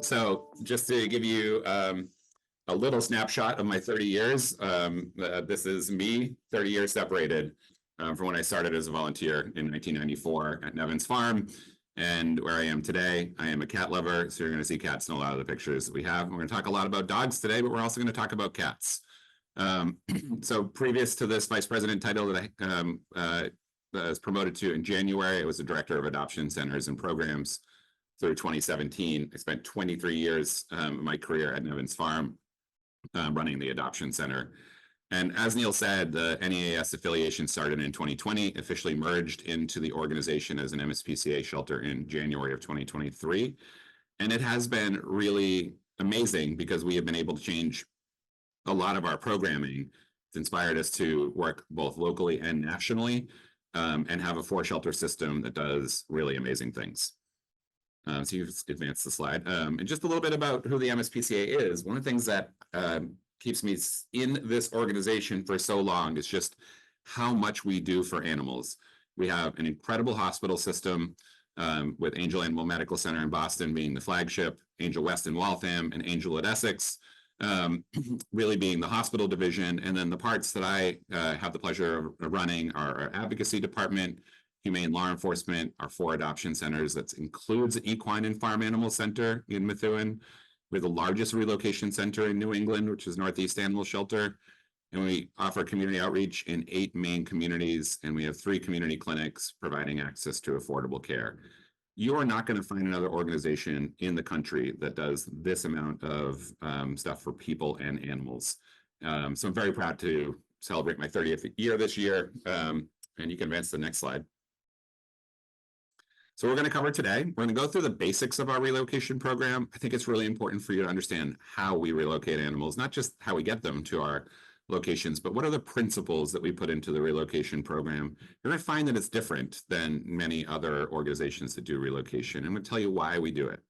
So just to give you a little snapshot of my 30 years, this is me 30 years separated from when I started as a volunteer in 1994 at Nevins Farm. And where I am today, I am a cat lover. So you're going to see cats in a lot of the pictures that we have. We're going to talk a lot about dogs today, but we're also going to talk about cats. So previous to this vice president title that I was promoted to in January, I was the director of adoption centers and programs through 2017. I spent 23 years of my career at Nevins Farm running the adoption center. And as Neil said, the NEAS affiliation started in 2020, officially merged into the organization as an MSPCA shelter in January of 2023. And it has been really amazing because we have been able to change a lot of our programming. It's inspired us to work both locally and nationally and have a 4-shelter system that does really amazing things. So you advance the slide. And just a little bit about who the MSPCA is. One of the things that keeps me in this organization for so long is just how much we do for animals. We have an incredible hospital system with Angell Animal Medical Center in Boston being the flagship, Angell West in Waltham, and Angell at Essex really being the hospital division. And then the parts that I have the pleasure of running are our advocacy department, humane law enforcement, our 4 adoption centers. That includes the Equine and Farm Animal Center in Methuen. We're the largest relocation center in New England, which is Northeast Animal Shelter. And we offer community outreach in 8 main communities, and we have 3 community clinics providing access to affordable care. You are not going to find another organization in the country that does this amount of stuff for people and animals. So I'm very proud to celebrate my 30th year this year. And you can advance to the next slide. So we're going to cover today, we're going to go through the basics of our relocation program. I think it's really important for you to understand how we relocate animals, not just how we get them to our locations, but what are the principles that we put into the relocation program. You're going to find that it's different than many other organizations that do relocation. I'm going to tell you why we do it.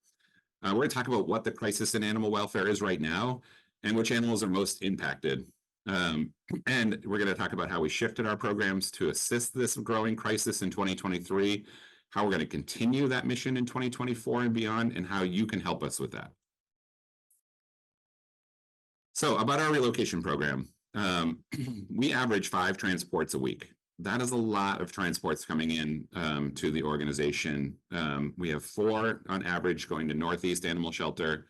We're going to talk about what the crisis in animal welfare is right now and which animals are most impacted. And we're going to talk about how we shifted our programs to assist this growing crisis in 2023, how we're going to continue that mission in 2024 and beyond, and how you can help us with that. So about our relocation program, we average 5 transports a week. That is a lot of transports coming in to the organization. We have 4 on average going to Northeast Animal Shelter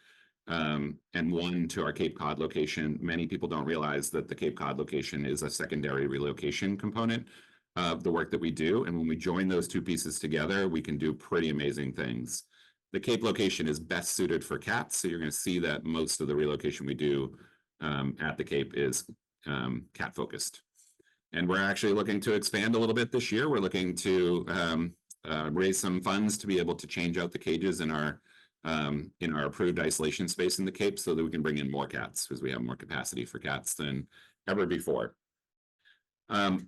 and 1 to our Cape Cod location. Many people don't realize that the Cape Cod location is a secondary relocation component of the work that we do. And when we join those 2 pieces together, we can do pretty amazing things. The Cape location is best suited for cats. So you're going to see that most of the relocation we do at the Cape is cat focused. And we're actually looking to expand a little bit this year. We're looking to raise some funds to be able to change out the cages in our approved isolation space in the Cape so that we can bring in more cats because we have more capacity for cats than ever before.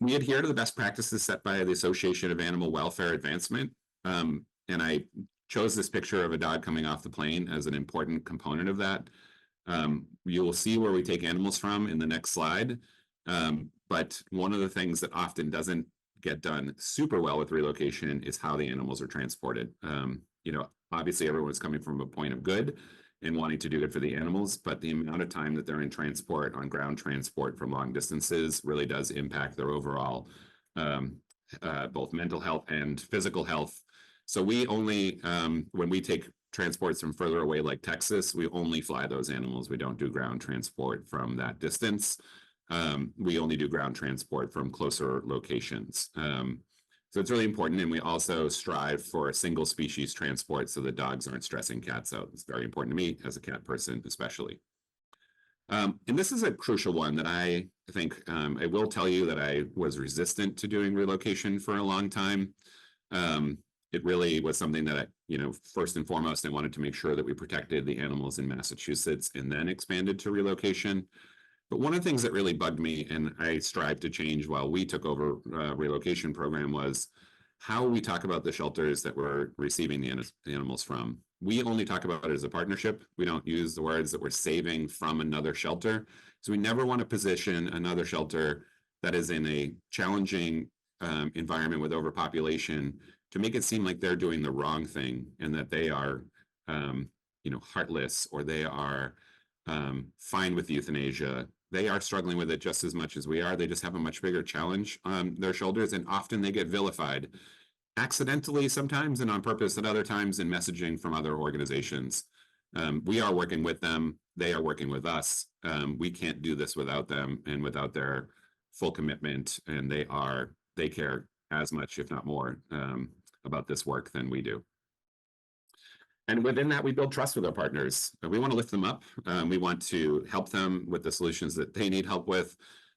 We adhere to the best practices set by the Association of Animal Welfare Advancement. And I chose this picture of a dog coming off the plane as an important component of that. You will see where we take animals from in the next slide. But one of the things that often doesn't get done super well with relocation is how the animals are transported. Obviously everyone's coming from a point of good and wanting to do good for the animals, but the amount of time that they're in transport, on ground transport from long distances really does impact their overall both mental health and physical health. So we only, when we take transports from further away like Texas, we only fly those animals. We don't do ground transport from that distance. We only do ground transport from closer locations. So it's really important, and we also strive for a single species transport so the dogs aren't stressing cats out. It's very important to me as a cat person, especially. And this is a crucial one that I think I will tell you that I was resistant to doing relocation for a long time. It really was something that, first and foremost, I wanted to make sure that we protected the animals in Massachusetts and then expanded to relocation. But one of the things that really bugged me, and I strived to change while we took over relocation program, was how we talk about the shelters that we're receiving the animals from. We only talk about it as a partnership. We don't use the words that we're saving from another shelter. So we never want to position another shelter that is in a challenging environment with overpopulation to make it seem like they're doing the wrong thing and that they are heartless, or they are fine with euthanasia. They are struggling with it just as much as we are. They just have a much bigger challenge on their shoulders, and often they get vilified, accidentally sometimes and on purpose at other times, in messaging from other organizations. We are working with them. They are working with us. We can't do this without them and without their full commitment. And they care as much, if not more, about this work than we do. And within that, we build trust with our partners. We want to lift them up. We want to help them with the solutions that they need help with.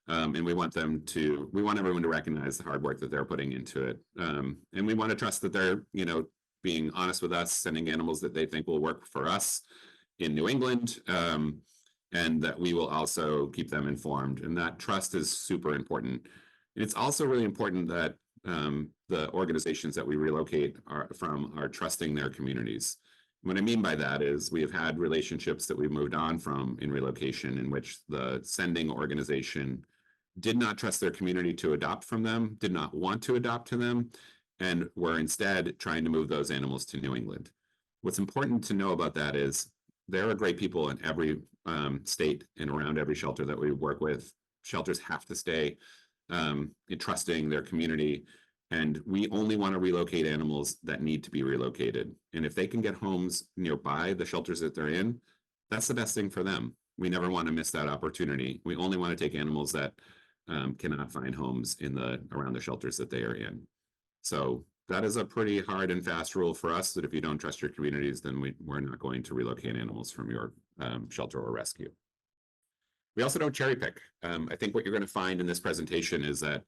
And we want everyone to recognize the hard work that they're putting into it. And we want to trust that they're, being honest with us, sending animals that they think will work for us in New England, and that we will also keep them informed. And that trust is super important. And it's also really important that the organizations that we relocate are trusting their communities. What I mean by that is we have had relationships that we've moved on from in relocation, in which the sending organization did not trust their community to adopt from them, did not want to adopt to them, and were instead trying to move those animals to New England. What's important to know about that is there are great people in every state and around every shelter that we work with. Shelters have to stay trusting their community. And we only want to relocate animals that need to be relocated. And if they can get homes nearby the shelters that they're in, that's the best thing for them. We never want to miss that opportunity. We only want to take animals that cannot find homes around the shelters that they are in. So that is a pretty hard and fast rule for us, that if you don't trust your communities, then we're not going to relocate animals from your shelter or rescue. We also don't cherry pick. I think what you're going to find in this presentation is that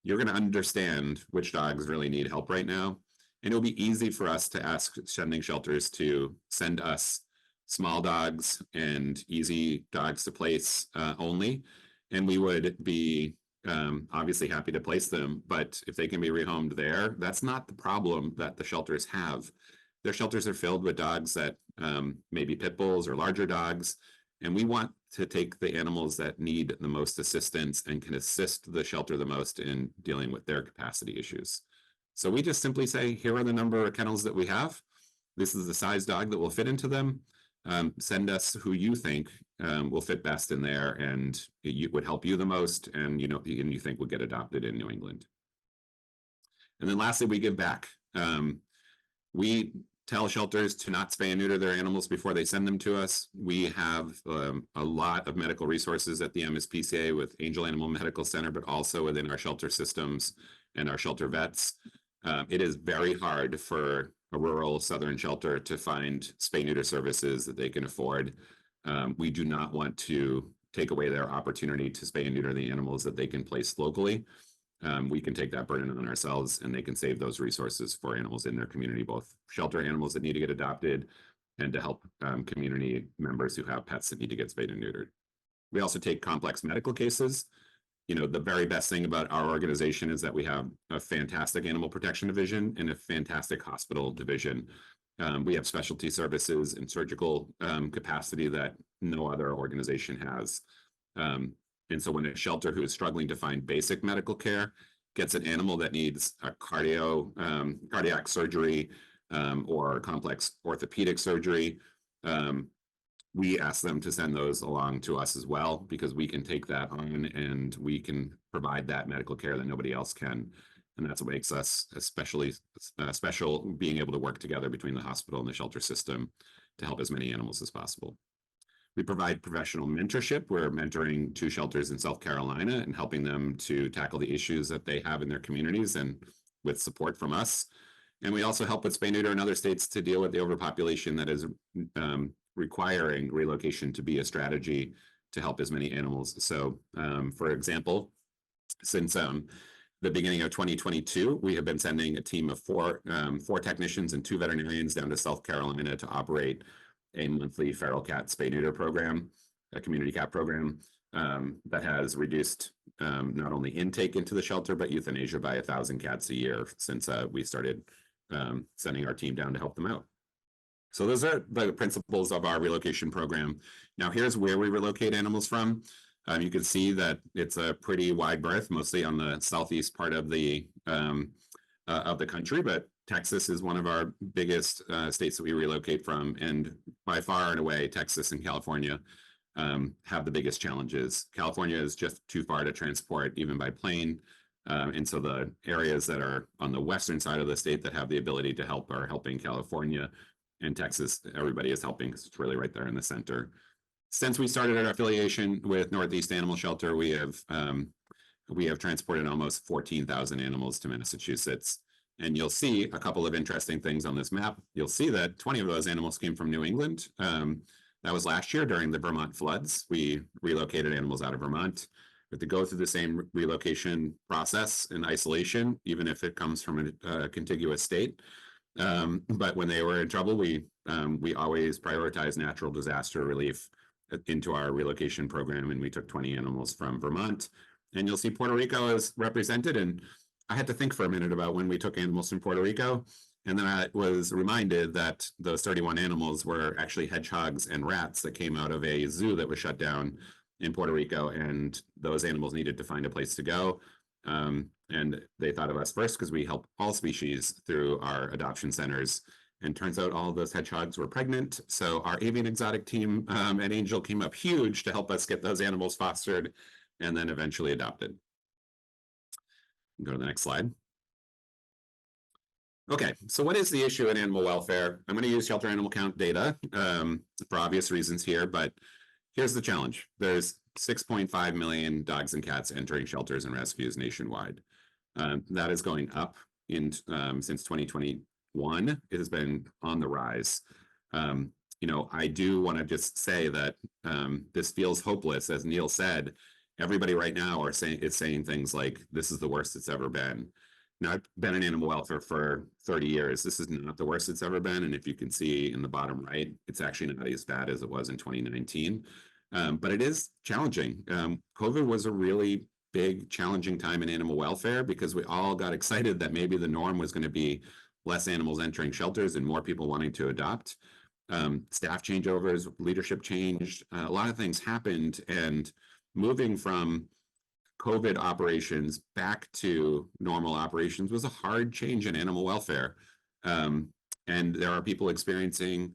you're going to understand which dogs really need help right now. And it'll be easy for us to ask sending shelters to send us small dogs and easy dogs to place only. And we would be obviously happy to place them. But if they can be rehomed there, that's not the problem that the shelters have. Their shelters are filled with dogs that may be pit bulls or larger dogs. And we want to take the animals that need the most assistance and can assist the shelter the most in dealing with their capacity issues. So we just simply say, here are the number of kennels that we have. This is the size dog that will fit into them. Send us who you think will fit best in there and it would help you the most, and you think would get adopted in New England. And then lastly, we give back. We tell shelters to not spay and neuter their animals before they send them to us. We have a lot of medical resources at the MSPCA with Angell Animal Medical Center, but also within our shelter systems and our shelter vets. It is very hard for a rural southern shelter to find spay-neuter services that they can afford. We do not want to take away their opportunity to spay and neuter the animals that they can place locally. We can take that burden on ourselves, and they can save those resources for animals in their community, both shelter animals that need to get adopted and to help community members who have pets that need to get spayed and neutered. We also take complex medical cases. The very best thing about our organization is that we have a fantastic animal protection division and a fantastic hospital division. We have specialty services and surgical capacity that no other organization has. And so when a shelter who is struggling to find basic medical care gets an animal that needs a cardiac surgery or complex orthopedic surgery, we ask them to send those along to us as well, because we can take that on and we can provide that medical care that nobody else can. And that's what makes us especially special, being able to work together between the hospital and the shelter system to help as many animals as possible. We provide professional mentorship. We're mentoring 2 shelters in South Carolina and helping them to tackle the issues that they have in their communities, and with support from us. And we also help with spay neuter in other states to deal with the overpopulation that is requiring relocation to be a strategy to help as many animals. So, for example, since the beginning of 2022, we have been sending a team of 4 technicians and 2 veterinarians down to South Carolina to operate a monthly feral cat spay neuter program, a community cat program that has reduced not only intake into the shelter, but euthanasia by 1,000 cats a year since we started sending our team down to help them out. So those are the principles of our relocation program. Now here's where we relocate animals from. You can see that it's a pretty wide berth, mostly on the southeast part of the of the country, but Texas is one of our biggest states that we relocate from, and by far and away, Texas and California have the biggest challenges. California is just too far to transport, even by plane. And so the areas that are on the western side of the state that have the ability to help are helping California, and Texas, everybody is helping because it's really right there in the center. Since we started our affiliation with Northeast Animal Shelter, we have transported almost 14,000 animals to Massachusetts. And you'll see a couple of interesting things on this map. You'll see that 20 of those animals came from New England. That was last year during the Vermont floods. We relocated animals out of Vermont. We have to go through the same relocation process and isolation, even if it comes from a contiguous state. But when they were in trouble, we always prioritize natural disaster relief into our relocation program, and we took 20 animals from Vermont. And you'll see Puerto Rico is represented, and I had to think for a minute about when we took animals from Puerto Rico, and then I was reminded that those 31 animals were actually hedgehogs and rats that came out of a zoo that was shut down in Puerto Rico, and those animals needed to find a place to go. And they thought of us first because we help all species through our adoption centers. And turns out all of those hedgehogs were pregnant. So our avian exotic team at Angell came up huge to help us get those animals fostered and then eventually adopted. Go to the next slide. Okay, so what is the issue in animal welfare? I'm going to use shelter animal count data for obvious reasons here, but here's the challenge. There's 6.5 million dogs and cats entering shelters and rescues nationwide. That is going up since 2021. It has been on the rise. I do want to just say that this feels hopeless. As Neil said, everybody right now is saying things like, this is the worst it's ever been. Now, I've been in animal welfare for 30 years. This is not the worst it's ever been. And if you can see in the bottom right, it's actually not as bad as it was in 2019. But it is challenging. COVID was a really big, challenging time in animal welfare because we all got excited that maybe the norm was going to be less animals entering shelters and more people wanting to adopt. Staff changeovers, leadership changed, a lot of things happened, and moving from COVID operations back to normal operations was a hard change in animal welfare. And there are people experiencing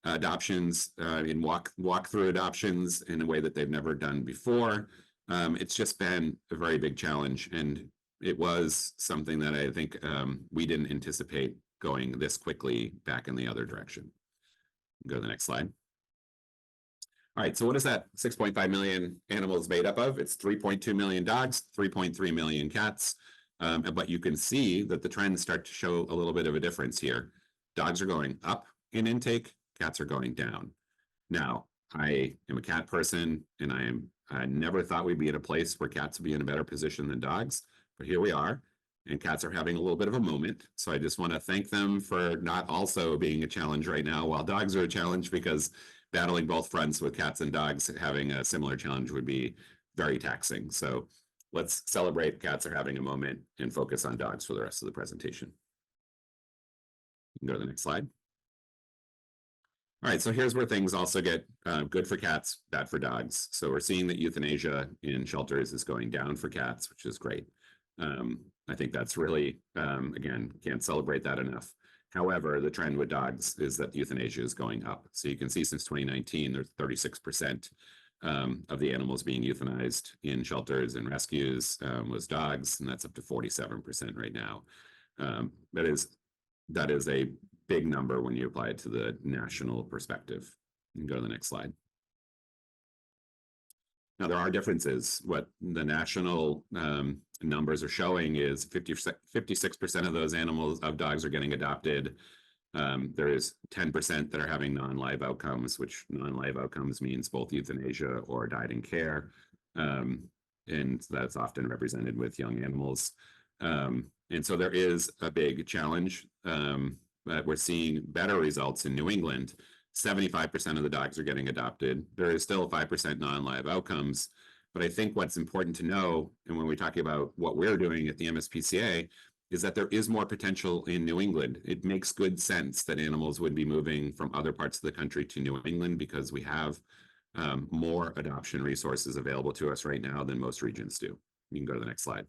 adoptions in walk-through adoptions in a way that they've never done before. It's just been a very big challenge, and it was something that I think we didn't anticipate going this quickly back in the other direction. Go to the next slide. All right, so what is that 6.5 million animals made up of? It's 3.2 million dogs, 3.3 million cats. But you can see that the trends start to show a little bit of a difference here. Dogs are going up in intake, cats are going down. Now, I am a cat person, and I never thought we'd be in a place where cats would be in a better position than dogs, but here we are, and cats are having a little bit of a moment. So I just want to thank them for not also being a challenge right now while dogs are a challenge, because battling both fronts with cats and dogs having a similar challenge would be very taxing. So let's celebrate cats are having a moment and focus on dogs for the rest of the presentation. You can go to the next slide. All right, so here's where things also get good for cats, bad for dogs. So we're seeing that euthanasia in shelters is going down for cats, which is great. I think that's really, again, can't celebrate that enough. However, the trend with dogs is that euthanasia is going up. So you can see since 2019, there's 36% of the animals being euthanized in shelters and rescues was dogs, and that's up to 47% right now. That is a big number when you apply it to the national perspective. You can go to the next slide. Now, there are differences. What the national numbers are showing is 56% of those dogs are getting adopted. There is 10% that are having non-live outcomes, which non-live outcomes means both euthanasia or died in care. And that's often represented with young animals. And so there is a big challenge. But we're seeing better results in New England. 75% of the dogs are getting adopted. There is still 5% non-live outcomes. But I think what's important to know, and when we're talking about what we're doing at the MSPCA, is that there is more potential in New England. It makes good sense that animals would be moving from other parts of the country to New England because we have more adoption resources available to us right now than most regions do. You can go to the next slide.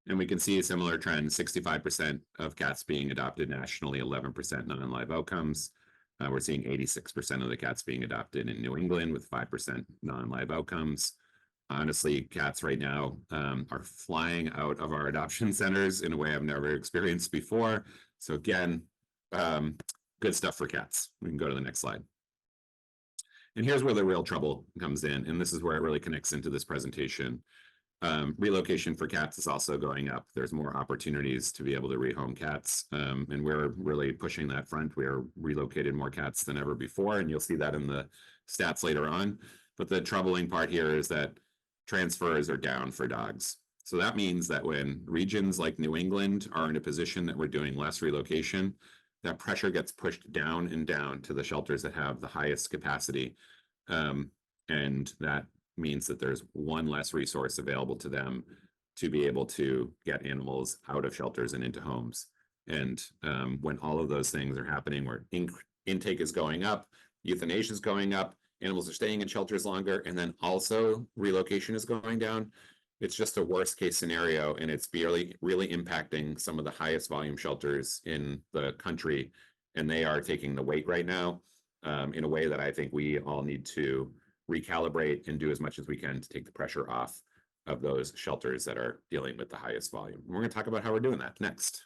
And we can see a similar trend, 65% of cats being adopted nationally, 11% non-live outcomes. We're seeing 86% of the cats being adopted in New England with 5% non-live outcomes. Honestly, cats right now are flying out of our adoption centers in a way I've never experienced before. So again, good stuff for cats. We can go to the next slide. And here's where the real trouble comes in. And this is where it really connects into this presentation. Relocation for cats is also going up. There's more opportunities to be able to rehome cats. And we're really pushing that front. We are relocated more cats than ever before. And you'll see that in the stats later on. But the troubling part here is that transfers are down for dogs. So that means that when regions like New England are in a position that we're doing less relocation, that pressure gets pushed down and down to the shelters that have the highest capacity. And that means that there's one less resource available to them to be able to get animals out of shelters and into homes. And when all of those things are happening, where intake is going up, euthanasia is going up, animals are staying in shelters longer, and then also relocation is going down, it's just a worst case scenario, and it's really impacting some of the highest volume shelters in the country, and they are taking the weight right now in a way that I think we all need to recalibrate and do as much as we can to take the pressure off of those shelters that are dealing with the highest volume. And we're going to talk about how we're doing that next.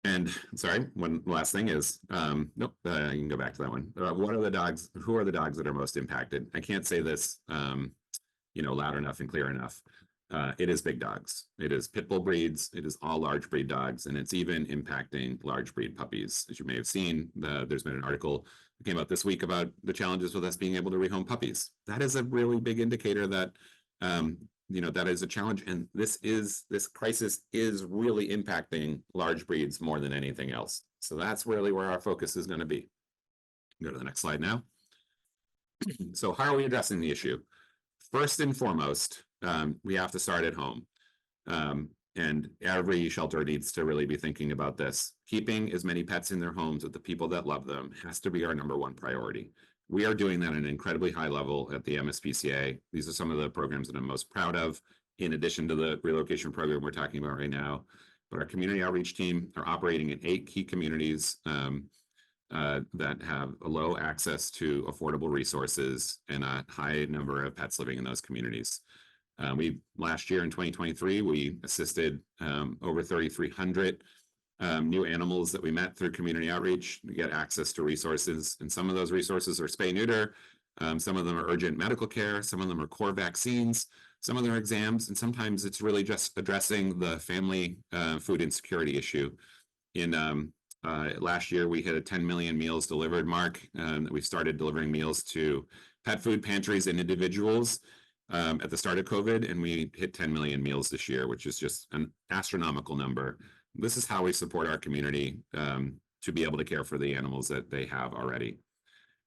And sorry, one last thing is, nope, you can go back to that one. What are the dogs? Who are the dogs that are most impacted? I can't say this, loud enough and clear enough. It is big dogs. It is pit bull breeds. It is all large breed dogs, and it's even impacting large breed puppies. As you may have seen, there's been an article that came out this week about the challenges with us being able to rehome puppies. That is a really big indicator that that is a challenge, and this crisis is really impacting large breeds more than anything else. So that's really where our focus is going to be. Go to the next slide now. So how are we addressing the issue? First and foremost, we have to start at home. And every shelter needs to really be thinking about this. Keeping as many pets in their homes with the people that love them has to be our #1 priority. We are doing that at an incredibly high level at the MSPCA. These are some of the programs that I'm most proud of, in addition to the relocation program we're talking about right now. But our community outreach team are operating in 8 key communities that have a low access to affordable resources and a high number of pets living in those communities. Last year in 2023, we assisted over 3,300 new animals that we met through community outreach to get access to resources. And some of those resources are spay neuter. Some of them are urgent medical care. Some of them are core vaccines. Some of them are exams. And sometimes it's really just addressing the family food insecurity issue. Last year, we hit a 10 million meals delivered mark. We started delivering meals to pet food pantries and individuals at the start of COVID, and we hit 10 million meals this year, which is just an astronomical number. This is how we support our community to be able to care for the animals that they have already.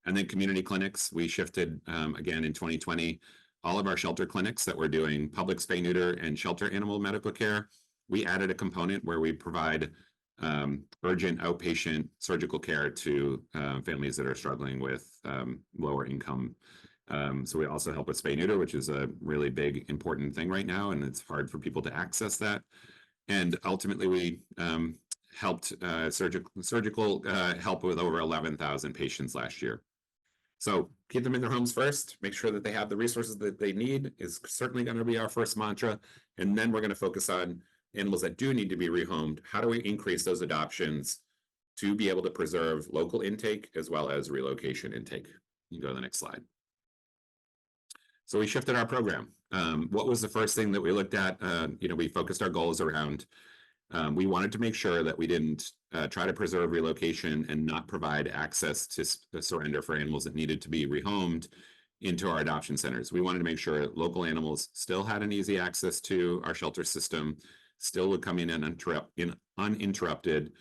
And then community clinics, we shifted again in 2020, all of our shelter clinics that were doing public spay neuter and shelter animal medical care. We added a component where we provide urgent outpatient surgical care to families that are struggling with lower income. So we also help with spay neuter, which is a really big, important thing right now, and it's hard for people to access that. And ultimately, we helped surgical help with over 11,000 patients last year. So keep them in their homes first, make sure that they have the resources that they need is certainly going to be our first mantra. And then we're going to focus on animals that do need to be rehomed. How do we increase those adoptions to be able to preserve local intake as well as relocation intake? You can go to the next slide. So we shifted our program. What was the first thing that we looked at? We focused our goals around, we wanted to make sure that we didn't try to preserve relocation and not provide access to surrender for animals that needed to be rehomed into our adoption centers. We wanted to make sure local animals still had an easy access to our shelter system, still would come in uninterrupted,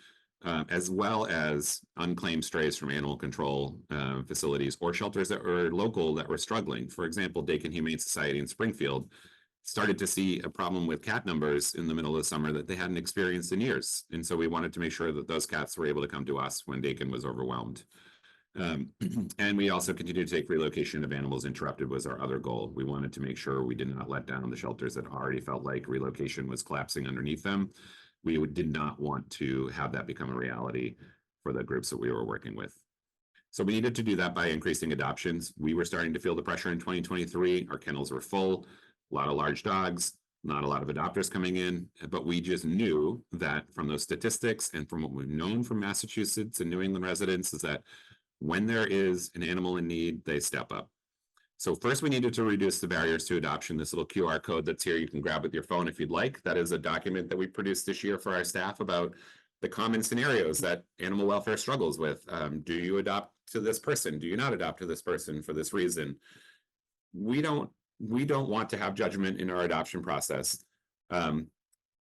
as well as unclaimed strays from animal control facilities or shelters that were local that were struggling. For example, Dakin Humane Society in Springfield started to see a problem with cat numbers in the middle of the summer that they hadn't experienced in years. And so we wanted to make sure that those cats were able to come to us when Dakin was overwhelmed. And we also continue to take relocation of animals interrupted was our other goal. We wanted to make sure we did not let down the shelters that already felt like relocation was collapsing underneath them. We did not want to have that become a reality for the groups that we were working with. So we needed to do that by increasing adoptions. We were starting to feel the pressure in 2023. Our kennels were full, a lot of large dogs, not a lot of adopters coming in, but we just knew that from those statistics and from what we've known from Massachusetts and New England residents is that when there is an animal in need, they step up. So first we needed to reduce the barriers to adoption. This little QR code that's here, you can grab with your phone if you'd like. That is a document that we produced this year for our staff about the common scenarios that animal welfare struggles with. Do you adopt to this person? Do you not adopt to this person for this reason? We don't want to have judgment in our adoption process.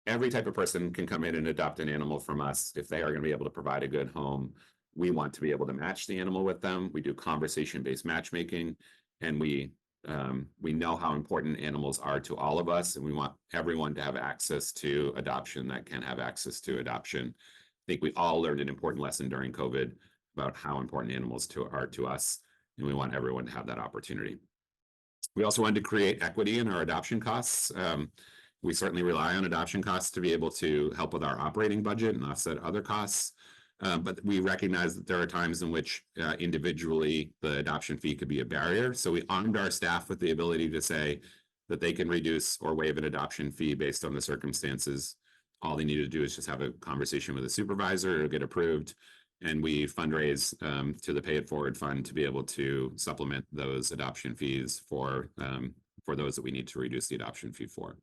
Every type of person can come in and adopt an animal from us if they are going to be able to provide a good home. We want to be able to match the animal with them. We do conversation-based matchmaking, and we know how important animals are to all of us, and we want everyone to have access to adoption that can have access to adoption. I think we all learned an important lesson during COVID about how important animals are to us, and we want everyone to have that opportunity. We also wanted to create equity in our adoption costs. We certainly rely on adoption costs to be able to help with our operating budget and offset other costs. But we recognize that there are times in which individually the adoption fee could be a barrier. So we armed our staff with the ability to say that they can reduce or waive an adoption fee based on the circumstances. All they need to do is just have a conversation with a supervisor or get approved. And we fundraise to the Pay It Forward Fund to be able to supplement those adoption fees for those that we need to reduce the adoption fee for.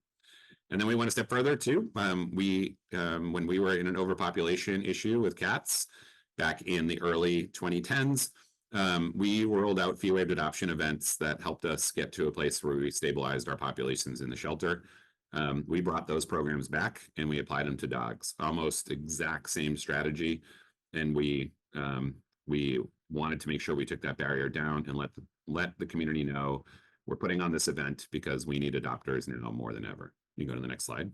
And then we went a step further too. When we were in an overpopulation issue with cats back in the early 2010s, we rolled out fee-waived adoption events that helped us get to a place where we stabilized our populations in the shelter. We brought those programs back and we applied them to dogs, almost exact same strategy. And we wanted to make sure we took that barrier down and let the community know we're putting on this event because we need adopters now more than ever. You can go to the next slide.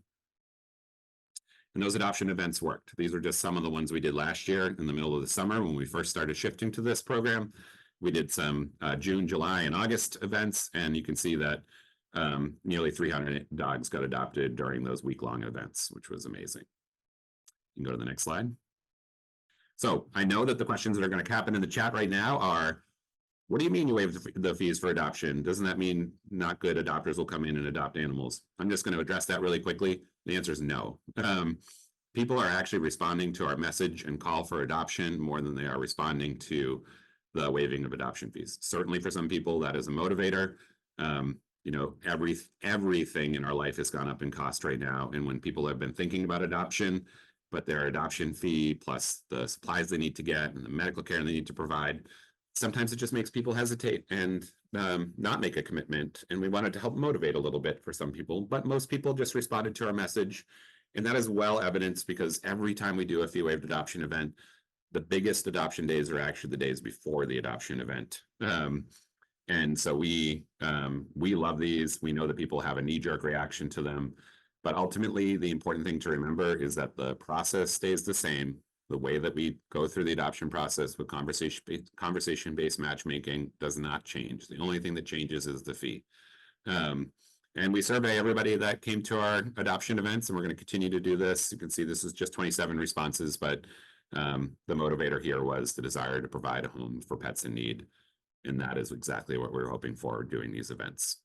And those adoption events worked. These are just some of the ones we did last year in the middle of the summer when we first started shifting to this program. We did some June, July, and August events, and you can see that nearly 300 dogs got adopted during those week-long events, which was amazing. You can go to the next slide. So I know that the questions that are going to happen in the chat right now are, what do you mean you waive the fees for adoption? Doesn't that mean not good adopters will come in and adopt animals? I'm just going to address that really quickly. The answer is no. People are actually responding to our message and call for adoption more than they are responding to the waiving of adoption fees. Certainly for some people, that is a motivator. Everything in our life has gone up in cost right now. And when people have been thinking about adoption, but their adoption fee plus the supplies they need to get and the medical care they need to provide, sometimes it just makes people hesitate and not make a commitment. And we wanted to help motivate a little bit for some people, but most people just responded to our message. And that is well evidenced because every time we do a fee-waived adoption event, the biggest adoption days are actually the days before the adoption event. And so we love these. We know that people have a knee-jerk reaction to them. But ultimately, the important thing to remember is that the process stays the same. The way that we go through the adoption process with conversation-based matchmaking does not change. The only thing that changes is the fee. And we survey everybody that came to our adoption events, and we're going to continue to do this. You can see this is just 27 responses, but the motivator here was the desire to provide a home for pets in need. And that is exactly what we're hoping for doing these events.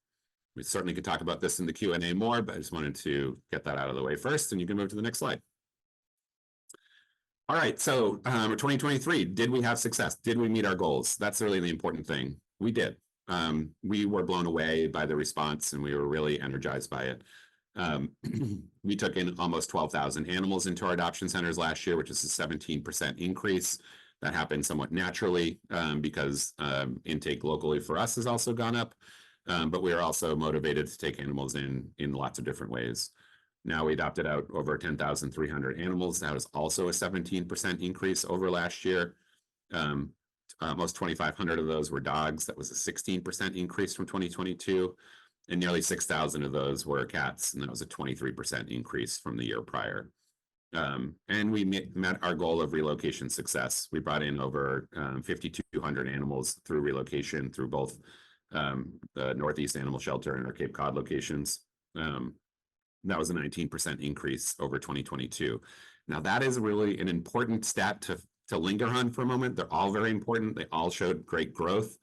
We certainly could talk about this in the Q&A more, but I just wanted to get that out of the way first, and you can move to the next slide. All right, so 2023, did we have success? Did we meet our goals? That's really the important thing. We did. We were blown away by the response, and we were really energized by it. We took in almost 12,000 animals into our adoption centers last year, which is a 17% increase. That happened somewhat naturally because intake locally for us has also gone up. But we are also motivated to take animals in lots of different ways. Now we adopted out over 10,300 animals. That was also a 17% increase over last year. Almost 2,500 of those were dogs. That was a 16% increase from 2022. And nearly 6,000 of those were cats. And that was a 23% increase from the year prior. And we met our goal of relocation success. We brought in over 5,200 animals through relocation through both the Northeast Animal Shelter and our Cape Cod locations. That was a 19% increase over 2022. Now, that is really an important stat to linger on for a moment. They're all very important. They all showed great growth.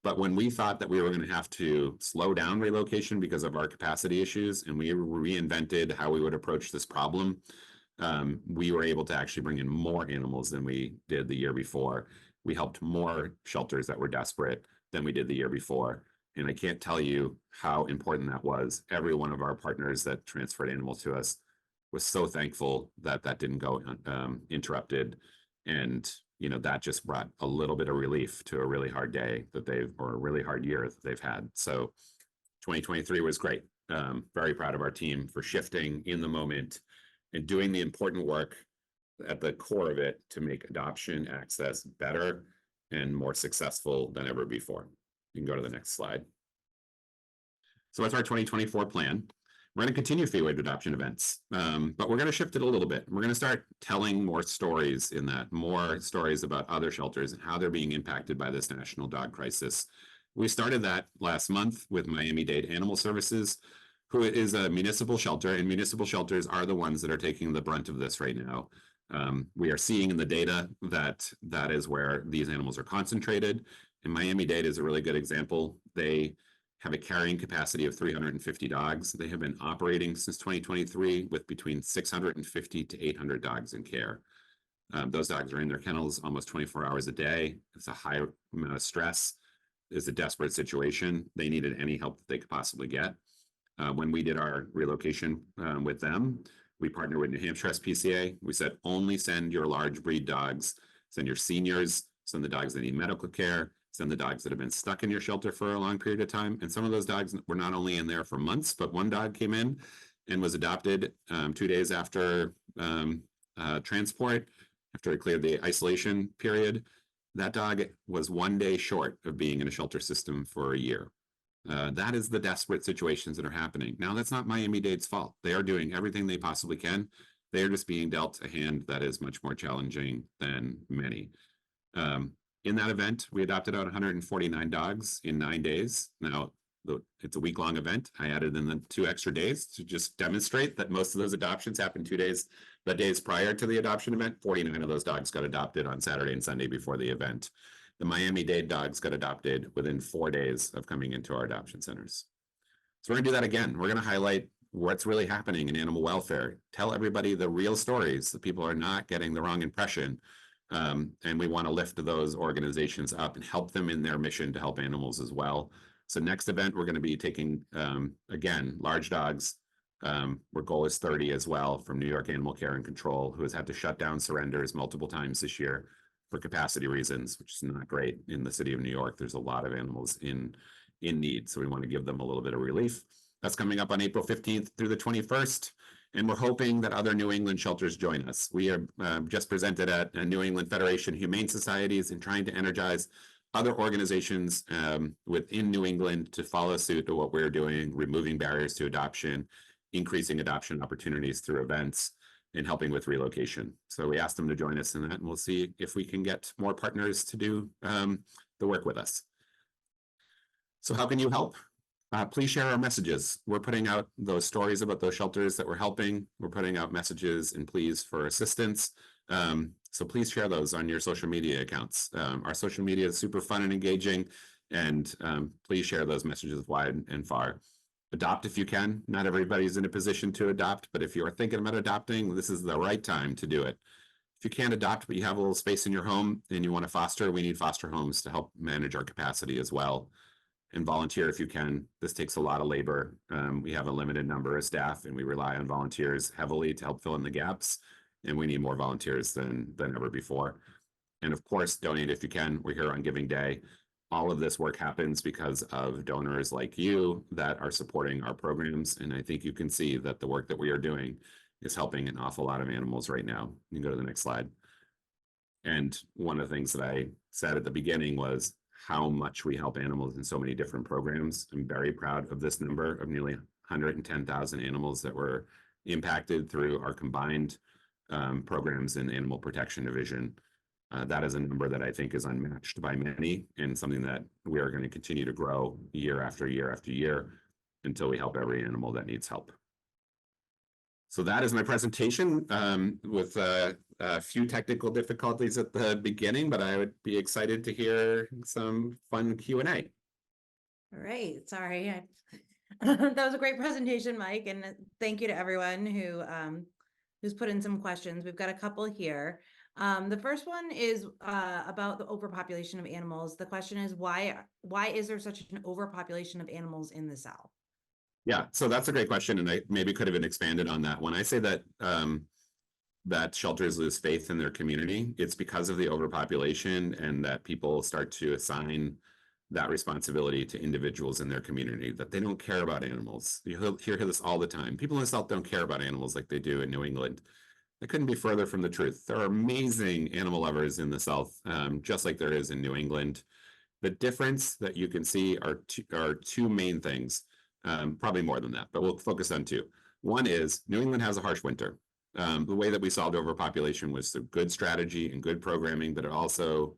But when we thought that we were going to have to slow down relocation because of our capacity issues, and we reinvented how we would approach this problem, we were able to actually bring in more animals than we did the year before. We helped more shelters that were desperate than we did the year before. And I can't tell you how important that was. Every one of our partners that transferred animals to us was so thankful that that didn't go interrupted. And, you know, that just brought a little bit of relief to a really hard day that or a really hard year that they've had. So 2023 was great. Very proud of our team for shifting in the moment and doing the important work at the core of it to make adoption access better and more successful than ever before. You can go to the next slide. So that's our 2024 plan. We're going to continue fee-waived adoption events, but we're going to shift it a little bit. We're going to start telling more stories in that, more stories about other shelters and how they're being impacted by this national dog crisis. We started that last month with Miami-Dade Animal Services, who is a municipal shelter, and municipal shelters are the ones that are taking the brunt of this right now. We are seeing in the data that is where these animals are concentrated. And Miami-Dade is a really good example. They have a carrying capacity of 350 dogs. They have been operating since 2023 with between 650 to 800 dogs in care. Those dogs are in their kennels almost 24 hours a day. It's a high amount of stress. It's a desperate situation. They needed any help that they could possibly get. When we did our relocation with them, we partnered with New Hampshire MSPCA. We said, only send your large breed dogs, send your seniors, send the dogs that need medical care, send the dogs that have been stuck in your shelter for a long period of time. And some of those dogs were not only in there for months, but one dog came in and was adopted 2 days after transport, after it cleared the isolation period. That dog was 1 day short of being in a shelter system for a year. That is the desperate situations that are happening. Now, that's not Miami-Dade's fault. They are doing everything they possibly can. They are just being dealt a hand that is much more challenging than many. In that event, we adopted out 149 dogs in 9 days. Now, it's a week-long event. I added in the 2 extra days to just demonstrate that most of those adoptions happened 2 days, the days prior to the adoption event. 49 of those dogs got adopted on Saturday and Sunday before the event. The Miami-Dade dogs got adopted within 4 days of coming into our adoption centers. So we're going to do that again. We're going to highlight what's really happening in animal welfare. Tell everybody the real stories, so people are not getting the wrong impression. And we want to lift those organizations up and help them in their mission to help animals as well. So next event, we're going to be taking, again, large dogs. Our goal is 30 as well from New York Animal Care and Control, who has had to shut down surrenders multiple times this year for capacity reasons, which is not great in the city of New York. There's a lot of animals in need, so we want to give them a little bit of relief. That's coming up on April 15th through the 21st. And we're hoping that other New England shelters join us. We are just presented at New England Federation Humane Societies and trying to energize other organizations within New England to follow suit to what we're doing, removing barriers to adoption, increasing adoption opportunities through events, and helping with relocation. So we asked them to join us in that, and we'll see if we can get more partners to do the work with us. So how can you help? Please share our messages. We're putting out those stories about those shelters that we're helping. We're putting out messages and pleas for assistance. So please share those on your social media accounts. Our social media is super fun and engaging, and please share those messages wide and far. Adopt if you can. Not everybody's in a position to adopt, but if you are thinking about adopting, this is the right time to do it. If you can't adopt, but you have a little space in your home and you want to foster, we need foster homes to help manage our capacity as well. And volunteer if you can. This takes a lot of labor. We have a limited number of staff, and we rely on volunteers heavily to help fill in the gaps. And we need more volunteers than ever before. And of course, donate if you can. We're here on Giving Day. All of this work happens because of donors like you that are supporting our programs. And I think you can see that the work that we are doing is helping an awful lot of animals right now. You can go to the next slide. And one of the things that I said at the beginning was how much we help animals in so many different programs. I'm very proud of this number of nearly 110,000 animals that were impacted through our combined programs in the Animal Protection Division. That is a number that I think is unmatched by many, and something that we are going to continue to grow year after year after year until we help every animal that needs help. So that is my presentation, with a few technical difficulties at the beginning, but I would be excited to hear some fun Q&A. All right, sorry. That was a great presentation, Mike, and thank you to everyone who's put in some questions. We've got a couple here. The first one is about the overpopulation of animals. The question is, why is there such an overpopulation of animals in the South? Yeah, so that's a great question, and I maybe could have been expanded on that. When I say that that shelters lose faith in their community, it's because of the overpopulation, and that people start to assign that responsibility to individuals in their community, that they don't care about animals. You hear this all the time. People in the South don't care about animals like they do in New England. That couldn't be further from the truth. There are amazing animal lovers in the South, just like there is in New England. The difference that you can see are two main things. Probably more than that, but we'll focus on two. One is New England has a harsh winter. The way that we solved overpopulation was through good strategy and good programming, but it also,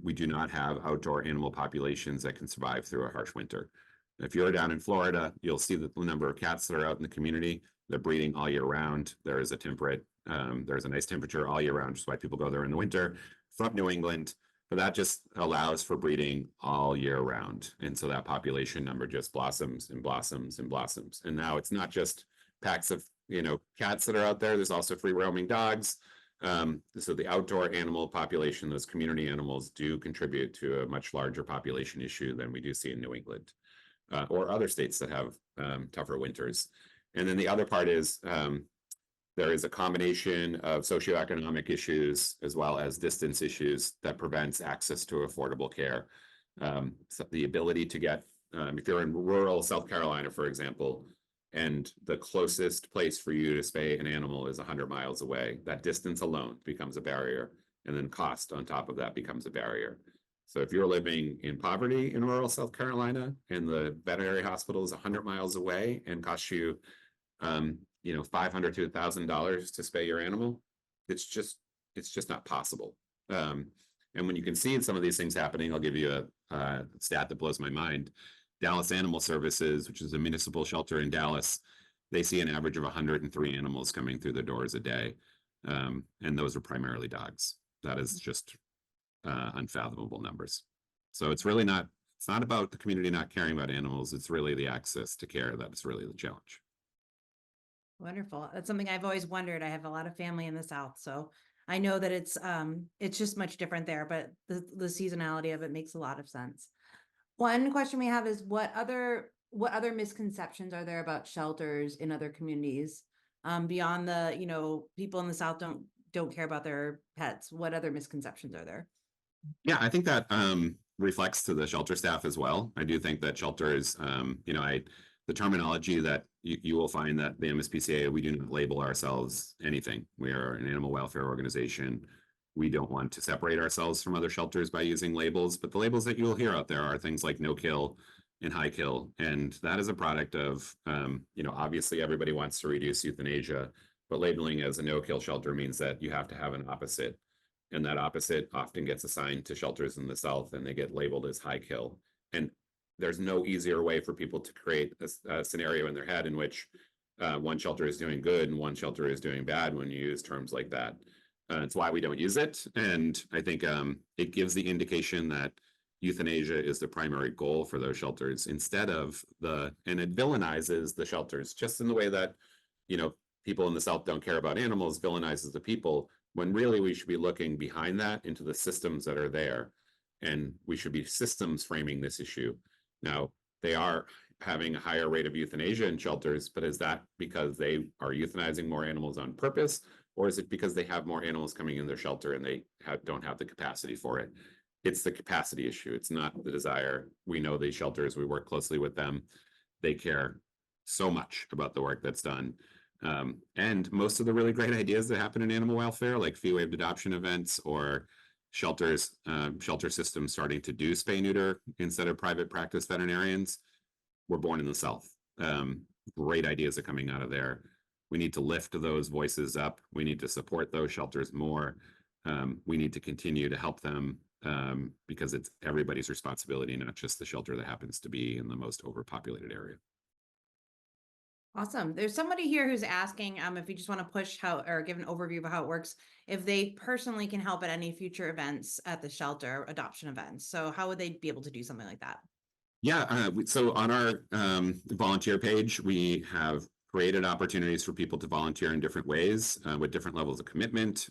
we do not have outdoor animal populations that can survive through a harsh winter. If you're down in Florida, you'll see the number of cats that are out in the community. They're breeding all year round. There is a there's a nice temperature all year round, which is why people go there in the winter from New England. But that just allows for breeding all year round. And so that population number just blossoms and blossoms and blossoms. And now it's not just packs of, cats that are out there. There's also free roaming dogs. So the outdoor animal population, those community animals, do contribute to a much larger population issue than we do see in New England, or other states that have tougher winters. And then the other part is, there is a combination of socioeconomic issues as well as distance issues that prevents access to affordable care. So the ability to get, if you're in rural South Carolina, for example, and the closest place for you to spay an animal is 100 miles away, that distance alone becomes a barrier, and then cost on top of that becomes a barrier. So if you're living in poverty in rural South Carolina and the veterinary hospital is 100 miles away and costs you $500 to $1,000 to spay your animal, it's just not possible. And when you can see some of these things happening, I'll give you a stat that blows my mind. Dallas Animal Services, which is a municipal shelter in Dallas, they see an average of 103 animals coming through the doors a day. And those are primarily dogs. That is just unfathomable numbers. So it's not about the community not caring about animals. It's really the access to care that is really the challenge. Wonderful. That's something I've always wondered. I have a lot of family in the South, so I know that it's just much different there, but the seasonality of it makes a lot of sense. One question we have is what other misconceptions are there about shelters in other communities, beyond the, people in the South don't care about their pets? What other misconceptions are there? Yeah, I think that reflects to the shelter staff as well. I do think that shelters, the terminology that you will find that the MSPCA, we do not label ourselves anything. We are an animal welfare organization. We don't want to separate ourselves from other shelters by using labels, but the labels that you'll hear out there are things like no kill and high kill. And that is a product of, obviously everybody wants to reduce euthanasia, but labeling as a no kill shelter means that you have to have an opposite. And that opposite often gets assigned to shelters in the South, and they get labeled as high kill. And there's no easier way for people to create a scenario in their head in which one shelter is doing good and one shelter is doing bad when you use terms like that. It's why we don't use it. And I think it gives the indication that euthanasia is the primary goal for those shelters instead of and it villainizes the shelters just in the way that, people in the South don't care about animals, villainizes the people, when really we should be looking behind that into the systems that are there. And we should be systems framing this issue. Now, they are having a higher rate of euthanasia in shelters, but is that because they are euthanizing more animals on purpose? Or is it because they have more animals coming in their shelter and they don't have the capacity for it? It's the capacity issue. It's not the desire. We know these shelters, we work closely with them. They care so much about the work that's done. And most of the really great ideas that happen in animal welfare, like fee-waived adoption events or shelter systems starting to do spay neuter instead of private practice veterinarians, were born in the South. Great ideas are coming out of there. We need to lift those voices up. We need to support those shelters more. We need to continue to help them because it's everybody's responsibility, not just the shelter that happens to be in the most overpopulated area. Awesome. There's somebody here who's asking if you just want to push how or give an overview of how it works, if they personally can help at any future events at the shelter, adoption events. So how would they be able to do something like that? Yeah, so on our volunteer page, we have created opportunities for people to volunteer in different ways with different levels of commitment.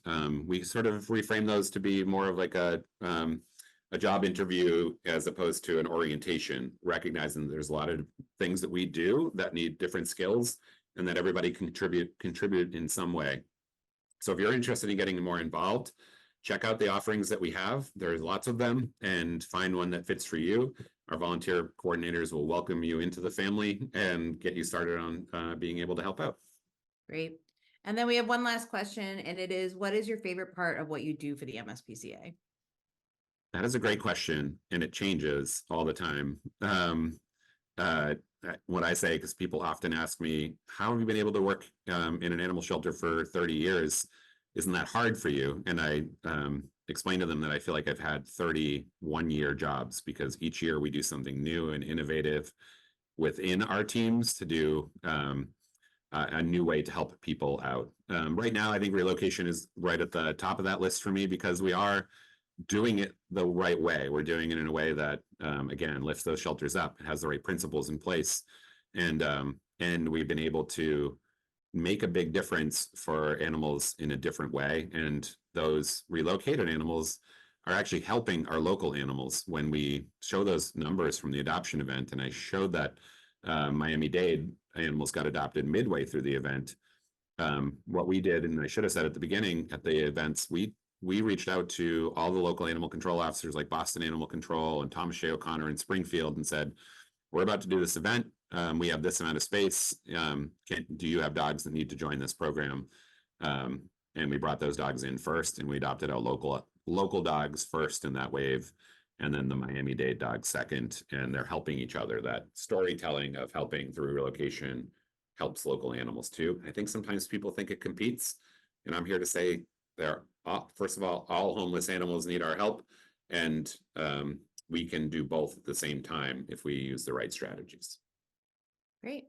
We sort of reframe those to be more of like a job interview as opposed to an orientation, recognizing there's a lot of things that we do that need different skills and that everybody contribute in some way. So if you're interested in getting more involved, check out the offerings that we have. There's lots of them, and find one that fits for you. Our volunteer coordinators will welcome you into the family and get you started on being able to help out. Great. And then we have one last question, and it is, what is your favorite part of what you do for the MSPCA? That is a great question, and it changes all the time. What I say, because people often ask me, how have you been able to work in an animal shelter for 30 years? Isn't that hard for you? And I explain to them that I feel like I've had 31-year jobs, because each year we do something new and innovative within our teams to do a new way to help people out. Right now, I think relocation is right at the top of that list for me, because we are doing it the right way. We're doing it in a way that, again, lifts those shelters up. It has the right principles in place, and we've been able to make a big difference for animals in a different way. And those relocated animals are actually helping our local animals. When we show those numbers from the adoption event, and I showed that Miami-Dade animals got adopted midway through the event, what we did, and I should have said at the beginning at the events, we reached out to all the local animal control officers like Boston Animal Control and Thomas Shea O'Connor in Springfield and said, we're about to do this event. We have this amount of space. Do you have dogs that need to join this program? And we brought those dogs in first, and we adopted our local dogs first in that wave, and then the Miami-Dade dogs second. And they're helping each other. That storytelling of helping through relocation helps local animals too. I think sometimes people think it competes, and I'm here to say first of all homeless animals need our help, and we can do both at the same time if we use the right strategies. Great.